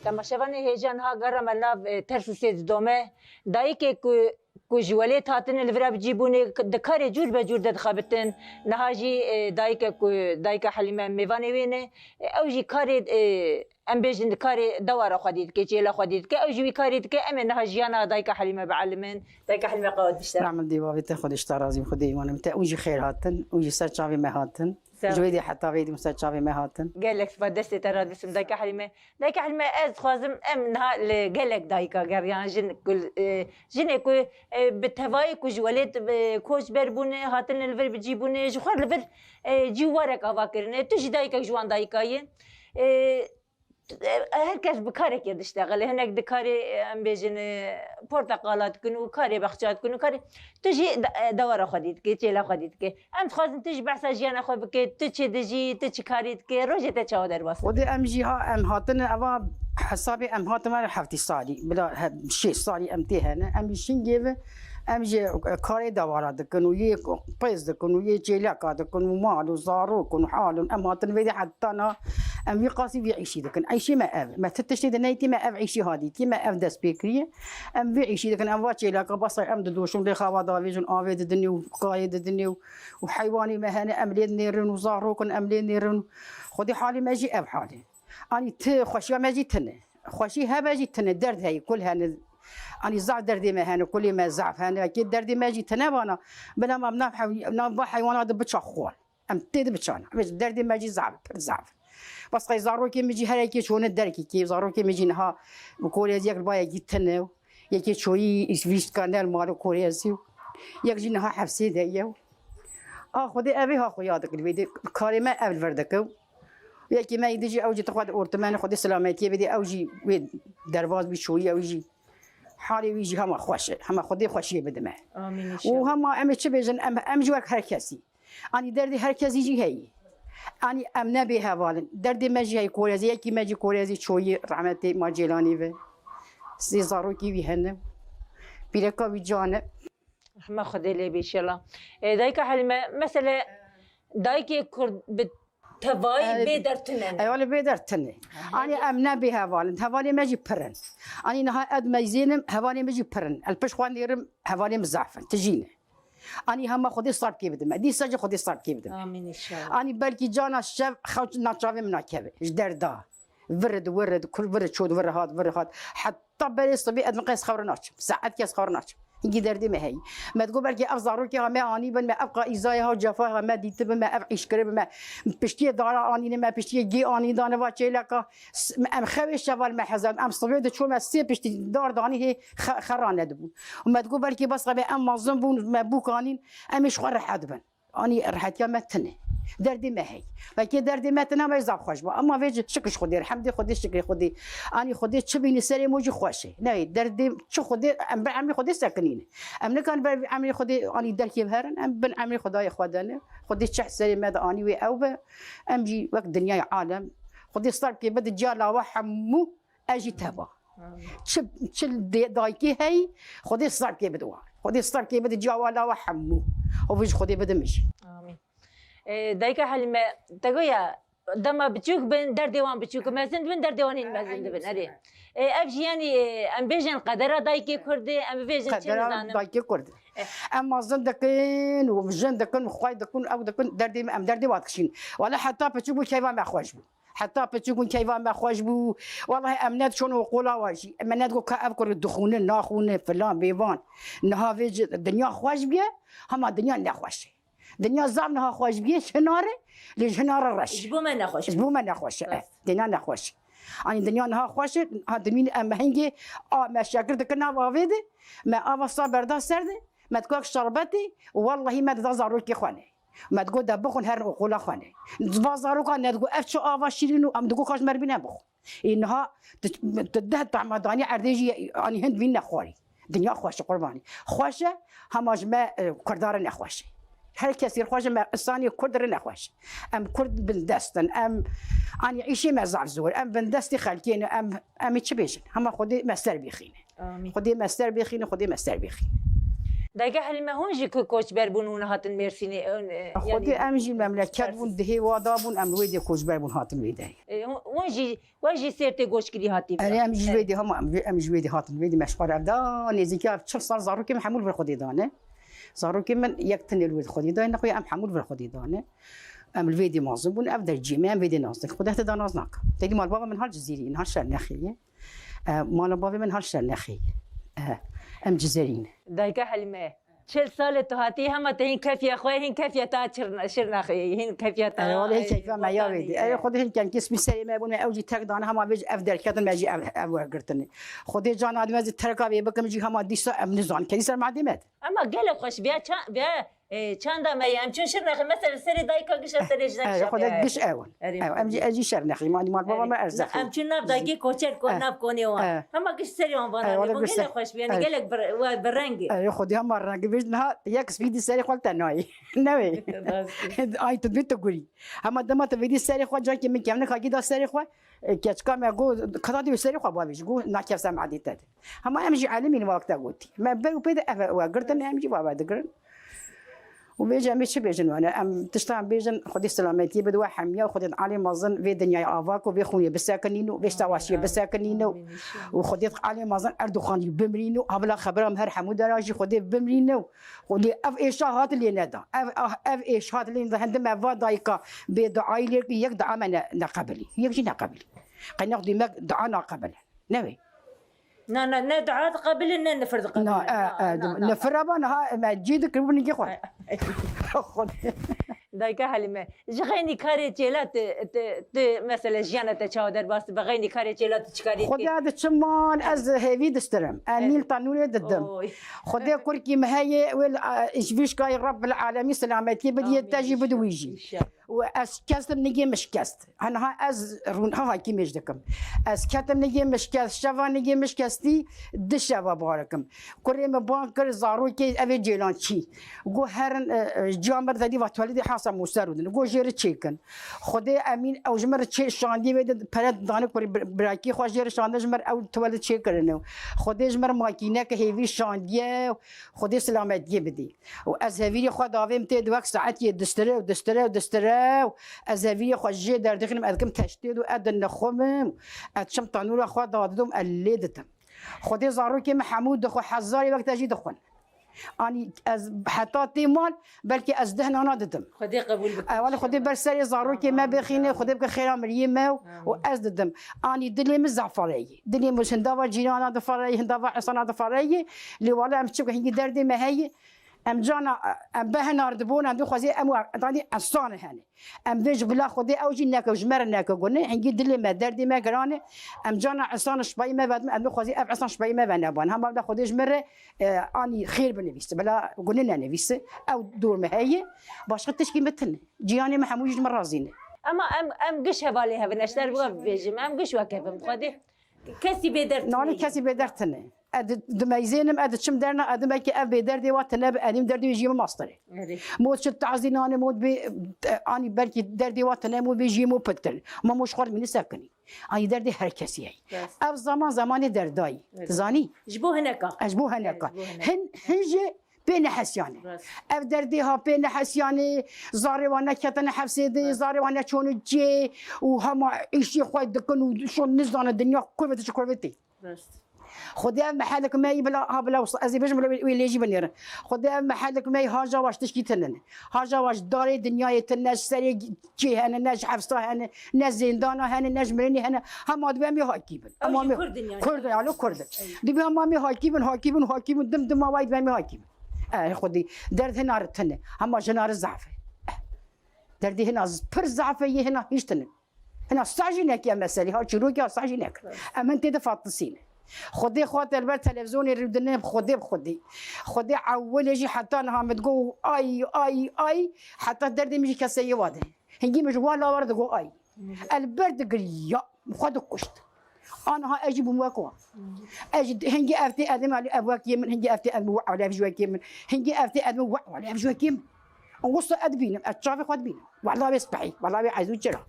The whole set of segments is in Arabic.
تماشاوان هیجان ها گرم الله ترس سید دومه دایی که کوجوله تاتن الورا بجيبوني دكاري جور بجور دخابتن نهاجي دايكا حليمه ميفاني وينه او جي كاري ام بيجن دكاري دوار خديد كي جيلا خديد كي او جي كاري كي ام نهاجيانا دايكا حليمه بعلمن دايكا حليمه قاعد بشتغل نعمل ديوا بيت خدش ترازي خدي وانا متى وجي خير هاتن وجي سرچاوي ما هاتن جويدي حتى بيدي مسرچاوي ما هاتن قال لك فدست ترى بسم دايكا حليمه از خوازم ام نها قال لك دايكا غريان جن كل جن كو بتهواي كوجولت كوش بربونه هاتن الفر بجيبونه جخر الفر جوارك افاكرنه تجي دايكا جوان دايكاين هركز بكارك يدشتغل هناك دكاري ام بيجن برتقالات كنو كاري بخشات كنو كاري تجي دوره خديت كي تيلا خديت كي ام خازن تجي بحث جيانا خو بكي تجي دجي تجي كاريت كي روجته تشاودر بس ودي ام جي ها ام هاتن ابا حسابي ام هاتن ما حفتي صالي بلا شيء صالي امتهنا ام شنجيبه ام جي كاري دوره دكنو يي بيز دكنو يي جيلاكا دكنو مال زارو كنو حال ام هاتن بيدي حتى انا ام قاسي بيعيشي دكن عيشي ما اف ما تتشتي دنيتي ما اف عيشي هادي كي ما اف داس بيكري ام بيعيشي دكن ام واتشي لاك بصي ام دوشون لي خوا دافيجن افيد دنيو قايد دنيو وحيواني ما هنا ام لين نيرن وزارو كن ام لين نيرن خدي حالي ما جي اب حالي اني ت خوشي ما جيتني خوشي هبا جيتني درد هي كلها اني زعف دردي ما هنا كل ما زعف هنا اكيد دردي ما جيتني وانا بلا ما بنفع حيوانات بتشخول ام تيد بتشانا دردي ما جي زعف بس قي زاروكي ميجي هلاكي شون الدركي كي زاروكي ميجي نها كوريا ديك البايا جيتنو يكي شوي اسفيش كانال مالو كوريا سيو يجي نها حبسي ديو خدي ابي ها خويا دك الفيديو كاري ما قبل فردكو يكي ما يدجي اوجي تاخذ اورتمان خدي سلامتي بدي اوجي ويد درواز بشويه ويجي حالي ويجي هما خوش هما خدي خوشيه بدمه امين ان شاء الله وهما ام تشبيجن ام جوك هركسي اني دردي هركسي يجي هي أني أمنا بها والن درد ماجي هاي كوريزي يكي ماجي كوريزي شوي رحمتي ما جيلاني في سي زاروكي بيهن بيركا بيجانا ما خدي لي بي ان شاء الله دايكا حلمه مثلا دايكي كرد بتواي بيدرتنن اي والله بيدرتنن اني امنا بها والن هوالي ماجي برن اني نها اد مايزينم هوالي ماجي برن البشخوان يرم هوالي مزعفن تجينا أني هم خدي صار كيف بدم دي سجى خدي صار كيف بدم آمين إن شاء الله أني بلكي جانا الشاب خوش ناتشافي من كيف جدردا ورد كل ورد شود ورد حتى بلي صبي أدم قيس خورناش ساعات كيس خورناش يجي دردي ما هي ما تقول بلكي أفزاروكي ما أني بن ما أبقى إزايها جفاها ما ديت ما أبعيش كرب ما بشتي دارا أني ما بشتي جي أني دانا واتشي لك أم خوي شوال ما حزن أم صبي شو ما سي بشتي دار داني هي خرانة دبون وما تقول بلكي بس غبي أم مظلم بون ما بوكانين أمش خور حدبن أني رحت يا متني دردي ما هي لكن دردي ما تنا ما يزعف خوش اما فيج شكش خدي الحمد خدي شكري خدي اني خدي تشبيني سري موجي خوشي ناي دردي شو خدي ام بعمري خدي ساكنين ام كان بعمري خدي اني دركي بهرن ام بن عمري خداي خدانه خدي تشح سري ماذا اني وي او ام جي وقت دنيا عالم خدي صار كي بد جالا وحمو اجي تبا تشل دايكي هي خدي صار كي بدوا خدي صار كي بد جالا وحمو وفيج خدي بدمش امين دايكا حلمه تقويا دما بتشوك بين در ديوان بتشوك مازن بين در ديوانين مازن بين هذه ابجي يعني ام بيجن قدره دايكي كردي ام بيجن قدره دايكي كردي اما زن دكين وبجن دكين وخواي دكين او دكين دردي ام دردي واكشين ولا حتى بتشوكو كيفان ما خوش بو حتى بتشوكو كيفان ما خوش بو والله امنات شنو قولا واجي امنات كو كافكر الدخون ناخون فلان بيبان نها فيج الدنيا خوش بيه هما الدنيا نخوش دنيا زامنها خوش بيه شناره لجنار الرش جبو ما نخوش جبو ما نخوش دنيا نخوش يعني دنيا نها خوش هاد مين اما هنجي ما شاكر دكنا وافيدي ما ابا صبر دا سرد ما تكوك شربتي والله ما تزاروك خواني ما تقول دبخون هر قولا خواني تبازاروك انا تقول افتشو ابا شيرينو ام تقول خوش مربينا بخو انها تده طعم داني عرديجي يعني هند بينا خواري دنيا خوش قرباني خوشه هماج ما كردار نخوش هر كثير خوش ما الثاني كردر نخوش ام كرد بندستن ام اني عيشي ما زعف زور ام بندستي خالكين ام تشبيش هم خدي مستر بيخين خدي مستر بيخين خدي مستر بيخين دایکه حلیمه هونجی که کوچ بربون اون هاتن مرسینی خودی امجی مملکت بون دهی وادا بون ام ویدی کوچبر بون هاتن ویدی وجی سرت گوش کری هاتی اری امجی ویدی هم امجی ویدی هاتن ویدی مشقار افدا نزدیک 40 سال زارو که محمول بر خودی دانه زارو که من یک تنیل وید خودی دانه نخوی ام حمول بر خودی دانه ام الفيدي مازن بون افدر جيمي ام فيدي نازك خود هتا نازناك تيجي مال بابا من هالجزيري من هالشرنخيه مال بابا من هالشرنخيه ام جزيرين دایکه حلیمه 40 سال تو هاتی هم تهین کفیه خواه هین کفیه تا شرنخی هین کفیه تا انا والله هيك ما يا ويدي انا خود هيك كان كسمي سري ما بون اوجي تك دانا هم بيج افدر كاتن ما جي قرتني خود جان ادم از تركا بكم جي هم ديسا ام نزان كيسر معدمات اما قال خوش بیا چند ما ام چون شرنخی مثلا سری دایکه گش سری جنگ خود قش اول ام جي اجي شرنخي مال بابا ما ارزق ام چون ناب دایکی کوچر کو ناب کنی و هم گش سری اون بالا قال خوش بیا قال برنگ خود هم رنگ بيجنا يكس فيدي سري خالته ناي نوي اي تبيت تقولي اما دما تفيدي سري خو جاكي من كامل خاكي دا سري خو كاتكا ما جو كتادي سري خو بابيش جو ناكيف سام عادي تاد اما امجي عالمي وقت قلتي ما بيو بيد وقرتن امجي بابا دقرن وبيجي مش بيجن وانا ام تشتغل بيجن خدي سلامتي بدوا حميه وخدي علي مازن في دنيا افاك وبيخوني بساكنينو بيشتواشي بساكنينو وخدي علي مازن اردوخان بمرينو قبل خبرهم هر حمود راجي خدي بمرينو خدي اف اشاهات اللي ندا اف اشاهات اللي عندما فادايكا بدعاء لك يقدع من قبلي يجي قبلي قد ناخذ دعانا قبل نوي ندعات قبل ان نفرض قبل نفرض انا ما جيدك نجي خد دایکه حلیمه جغینی کاری چیلات مثلا جیانت چاودر باست بغینی کاری چیلات چکاری خدي هذا شمال از هيفي دسترم انيل طانوري الدم خدي كركي مهي وال ايش كاي رب العالمين سلامتي بدي تجي بدويجي واس كاستم نجي مش كاست انا از رون هاي كي مجدكم از كاتم نجي مش كاست شفا نجي مش كاستي دشوا باركم كريم بانكر زاروكي افي جيلانشي جو هرن جامر ذدي وتولدي حاصل مسترود جو جير تشيكن خدي امين او جمر تشي شاندي ود بلد دانك براكي خو جير شاند جمر او تولد تشيكن خدي جمر ماكينه كهيفي شانديه خدي سلامتي بدي واز هيفي خو داوم تي دوك ساعات دستره از هوی خوشی در داخل ادکم تشدید و ادن نخوم ادشم تنور خو دادم الیدتم خودی زارو که محمود خو حزاری وقت اجی دخون اني از حتى تيمال بلكي از دهن انا ددم خدي قبول بك ولا خدي برسالي زارو كي ما بخينه خدي بك خير مريم واز ددم اني دلي مزعفري دلي مش هندوا جيران هذا فري هندوا حسن هذا فري اللي ولا امشي هي دردي ما هي ام جانا ام بهن اردبون ام خوازي ام عندي اصان هاني ام بيج بلا خدي اوجي ناك وجمر ناك قلنا هنجي دلي ما دردي ما قراني ام جانا عصان شبي ما بعد ام خوازي اب عصان شبي ما بنابان هم بدا خدي جمر اني خير بنفيس بلا قلنا نفيس او دور ما هي باش تشكي مثلنا جياني محمود جمر رازين اما ام قش هبالي بنشتر بقى بيجم ام قش وكيف خدي كسي بدرت ناني كسي بدرتني دميزينم اد شم درنا ادم كي اب دردي واتنا ادم دردي يجي ماستري موت شت تعزيناني موت بي اني بركي دردي واتنا مو بيجي مو بتل ما مش خور من ساكني اني دردي هركسي اب زمان درداي تزاني جبو هناك هنجي بين حسيانه اف درديها بين حسيانه زاري وانا كتن حفسيدي زاري وانا شلون جي وهم شيء خويا دكن وشلون نزان الدنيا كلفتي خدي محلك ماي بلا ازي بجم ولا يجي بنير خدي محلك ماي هاجا واش تشكي تنن هاجا واش داري دنيا الناس سري جي هنا ناس حفصه هنا ناس زندانه هنا ناس مرني هنا هم ادبي هاكيبن امام كرد يعني كرد دبي هم هاكيبن دم وايد بامي هاكيبن خدي درد هنا رتنه هم جنار الزعفه دردي هنا بر زعفه هنا يشتن هنا ساجينك يا مسالي ها شروكي ساجينك اما انت دفاطسين خدي خاطر البر تلفزيون يردنا خدي عول يجي حتى انها بتقول اي حتى دردي مش كسي واده هنجي مش ولا ورد تقول اي البرد قريا خد كشت انا ها اجيب مواكوا اجي هنجي افتي ادم على ابواك يمن هنجي افتي ادم على بجواك يمن هنجي افتي ادم على بجواك يمن وص ادبين اتشافي خد بين والله بيسبحي والله عايز وجرا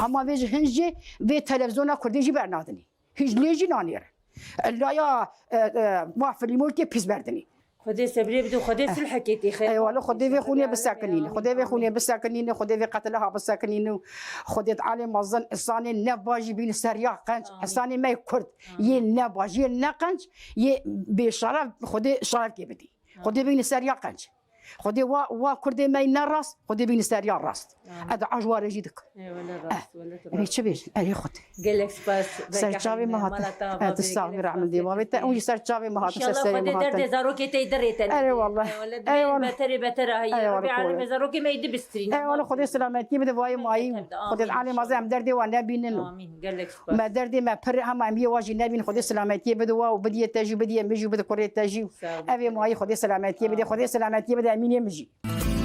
اما بيجي هنجي في تلفزيون كردي جي برنادني هيج ليجي نانير لا يا ما في الملك بيس بردني خدي صبري بدو خدي صلح كيتي خير اي والله خدي في خوني بالساكنين خدي في خوني بالساكنين خدي في قتلها بالساكنين خدي علي مظن الصاني نباجي بين سريع قنج الصاني ما يكرد ي نباجي نقنج ي بشرف خدي شرف كيبدي خدي بين سريع قنج خدي وا كردي ما ينرس خدي بين سريع راس هذا عجوار يجيدك اي ولا راس ولا اي تشبيش اي خدي قال لك سباس سرچاوي مهات تستغفر عمل دي وابت وي سرچاوي مهات ان شاء الله خدي درد زاروكي تيدريت اي والله اي والله بتري هي ربي عالم زاروكي ما يدبسترين اي والله خدي سلامتي بده واي ماي خدي علي ما زعم دردي وانا بينن امين قال لك سباس ما دردي ما برها ما مي واجي نبي خدي سلامتي بده وبدي تاجي بدي مجي بده كوري تاجي ابي ماي خدي سلامتي بدي خدي سلامتي بدي امين يمجي